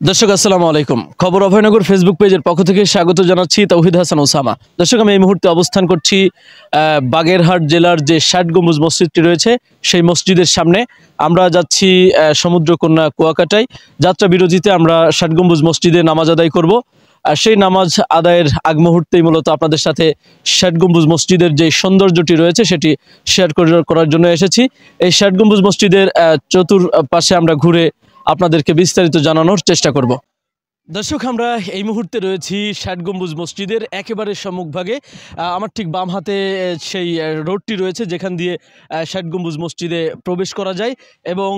দর্শক আসসালামু আলাইকুম। খবর অভয়নগর ফেসবুক পেজের পক্ষ থেকে স্বাগত জানাচ্ছি তৌহিদ হাসান ওসামা। দর্শক, আমি এই মুহূর্তে অবস্থান করছি বাগেরহাট জেলার যে ৬০ গম্বুজ মসজিদটি রয়েছে সেই মসজিদের সামনে। আমরা যাচ্ছি সমুদ্রকন্যা কুয়াকাটায়। যাত্রা বিরতিতে আমরা ৬০ গম্বুজ মসজিদে নামাজ আদায় করব। আর সেই নামাজ আদায়ের আগ মুহূর্তেই মূলত আপনাদের সাথে ৬০ গম্বুজ মসজিদের যে সৌন্দর্যটি রয়েছে সেটি শেয়ার করার জন্য এসেছি। এই ৬০ গম্বুজ মসজিদের চতুর্পাশে আমরা ঘুরে আপনাদেরকে বিস্তারিত জানানোর চেষ্টা করব। দর্শক, আমরা এই মুহূর্তে রয়েছি ৬০ গম্বুজ মসজিদের একেবারে সম্মুখভাগে। আমার ঠিক বাম হাতে সেই রোডটি রয়েছে যেখান দিয়ে ৬০ গম্বুজ মসজিদে প্রবেশ করা যায়। এবং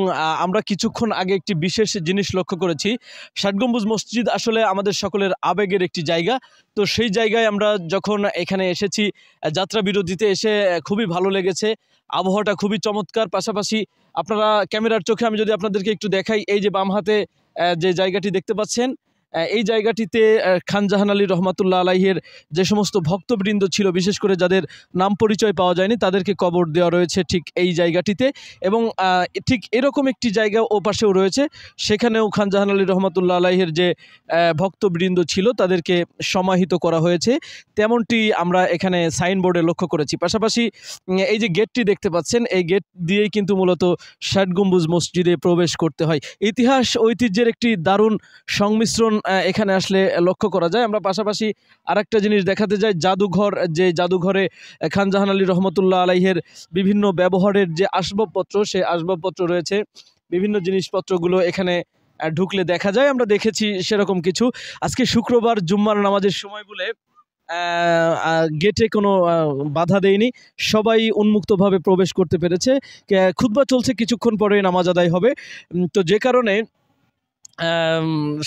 আমরা কিছুক্ষণ আগে একটি বিশেষ জিনিস লক্ষ্য করেছি। ৬০ গম্বুজ মসজিদ আসলে আমাদের সকলের আবেগের একটি জায়গা। তো সেই জায়গায় আমরা যখন এখানে এসেছি যাত্রা বিরতিতে এসে খুবই ভালো লেগেছে। আবহাওয়াটা খুবই চমৎকার। পাশাপাশি আপনারা ক্যামেরার চোখে আমি যদি আপনাদেরকে একটু দেখাই, এই যে বাম হাতে যে জায়গাটি দেখতে পাচ্ছেন, এই জায়গাটিতে খান জাহান আলী রহমাতুল্লাহ আলাইহের যে সমস্ত ভক্তবৃন্দ ছিল, বিশেষ করে যাদের নাম পরিচয় পাওয়া যায়নি, তাদেরকে কবর দেওয়া রয়েছে ঠিক এই জায়গাটিতে। এবং ঠিক এরকম একটি জায়গা ও পাশেও রয়েছে, সেখানেও খান জাহান আলী রহমাতুল্লাহ আলাইহের যে ভক্তবৃন্দ ছিল তাদেরকে সমাহিত করা হয়েছে। তেমনটি আমরা এখানে সাইনবোর্ডে লক্ষ্য করেছি। পাশাপাশি এই যে গেটটি দেখতে পাচ্ছেন, এই গেট দিয়েই কিন্তু মূলত ৬০ গম্বুজ মসজিদে প্রবেশ করতে হয়। ইতিহাস ঐতিহ্যের একটি দারুণ সংমিশ্রণ এখানে আসলে লক্ষ্য করা যায়। আমরা পাশাপাশি আরেকটা জিনিস দেখাতে যাই, জাদুঘর। যে জাদুঘরে খান জাহান আলী রহমতুল্লাহ আলাইহের বিভিন্ন ব্যবহারের যে আসবাবপত্র, সেই আসবাবপত্র রয়েছে। বিভিন্ন জিনিসপত্রগুলো এখানে ঢুকলে দেখা যায়। আমরা দেখেছি সেরকম কিছু। আজকে শুক্রবার, জুম্মার নামাজের সময় বলে গেটে কোনো বাধা দেয়নি, সবাই উন্মুক্তভাবে প্রবেশ করতে পেরেছে। খুতবা চলছে, কিছুক্ষণ পরে নামাজ আদায় হবে। তো যে কারণে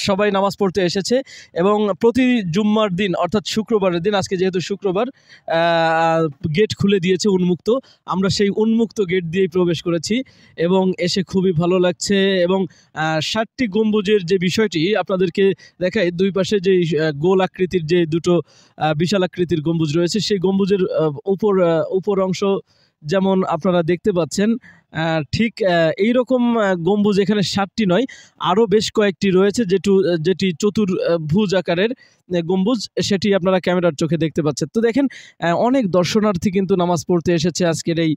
সবাই নামাজ পড়তে এসেছে। এবং প্রতি জুম্মার দিন অর্থাৎ শুক্রবারের দিন, আজকে যেহেতু শুক্রবার, গেট খুলে দিয়েছে উন্মুক্ত। আমরা সেই উন্মুক্ত গেট দিয়েই প্রবেশ করেছি এবং এসে খুবই ভালো লাগছে। এবং ৬০টি গম্বুজের যে বিষয়টি আপনাদেরকে দেখাই, দুই পাশে যে গোল আকৃতির যে দুটো বিশাল আকৃতির গম্বুজ রয়েছে, সেই গম্বুজের উপর অংশ যেমন আপনারা দেখতে পাচ্ছেন, ঠিক এই রকম গম্বুজ এখানে ৬০টি নয়, আরও বেশ কয়েকটি রয়েছে। যেটি চতুর্ভুজ আকারের গম্বুজ, সেটি আপনারা ক্যামেরার চোখে দেখতে পাচ্ছেন। তো দেখেন, অনেক দর্শনার্থী কিন্তু নামাজ পড়তে এসেছে আজকের এই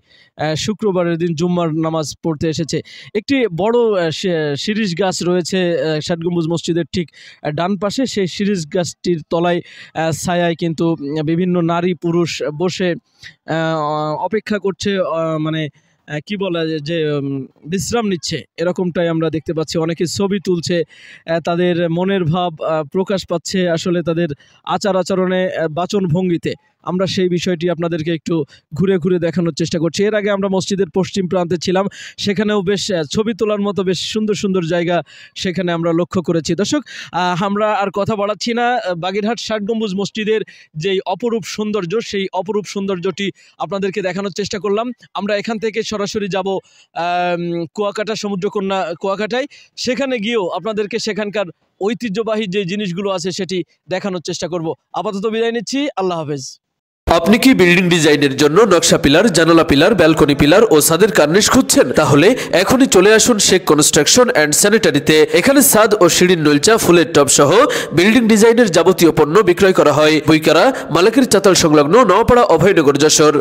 শুক্রবারের দিন, জুম্মার নামাজ পড়তে এসেছে। একটি বড় শিরীষ গাছ রয়েছে ৬০ গম্বুজ মসজিদের ঠিক ডান পাশে। সেই শিরীষ গাছটির তলায় ছায়ায় কিন্তু বিভিন্ন নারী পুরুষ বসে অপেক্ষা করছে, মানে কি বলা যায় যে বিশ্রাম নিচ্ছে, এরকমটাই আমরা দেখতে পাচ্ছি। অনেকে ছবি তুলছে, তাদের মনের ভাব প্রকাশ পাচ্ছে আসলে তাদের আচার আচরণে, বাচন ভঙ্গিতে। আমরা সেই বিষয়টি আপনাদেরকে একটু ঘুরে ঘুরে দেখানোর চেষ্টা করছি। এর আগে আমরা মসজিদের পশ্চিম প্রান্তে ছিলাম, সেখানেও বেশ ছবি তোলার মতো বেশ সুন্দর সুন্দর জায়গা সেখানে আমরা লক্ষ্য করেছি। দর্শক, আমরা আর কথা বাড়াচ্ছি না। বাগেরহাট ৬০ গম্বুজ মসজিদের যেই অপরূপ সৌন্দর্য, সেই অপরূপ সৌন্দর্যটি আপনাদেরকে দেখানোর চেষ্টা করলাম। আমরা এখান থেকে সরাসরি যাব কুয়াকাটা, সমুদ্রকন্যা কুয়াকাটায়। সেখানে গিয়েও আপনাদেরকে সেখানকার ঐতিহ্যবাহী যে জিনিসগুলো আছে সেটি দেখানোর চেষ্টা করব। আপাতত বিদায় নিচ্ছি, আল্লাহ হাফেজ। আপনি কি বিল্ডিং ডিজাইনের জন্য নকশা পিলার, জানালা পিলার, ব্যালকনি পিলার ও ছাদের কার্নিশ খুঁজছেন? তাহলে এখনই চলে আসুন শেখ কনস্ট্রাকশন অ্যান্ড স্যানিটারিতে। এখানে ছাদ ও সিঁড়ির নলচা, ফুলের টব সহ বিল্ডিং ডিজাইনের যাবতীয় পণ্য বিক্রয় করা হয়। বইকারা, মালাকির চাতাল সংলগ্ন নওয়াপাড়া, অভয়নগর, যশোর।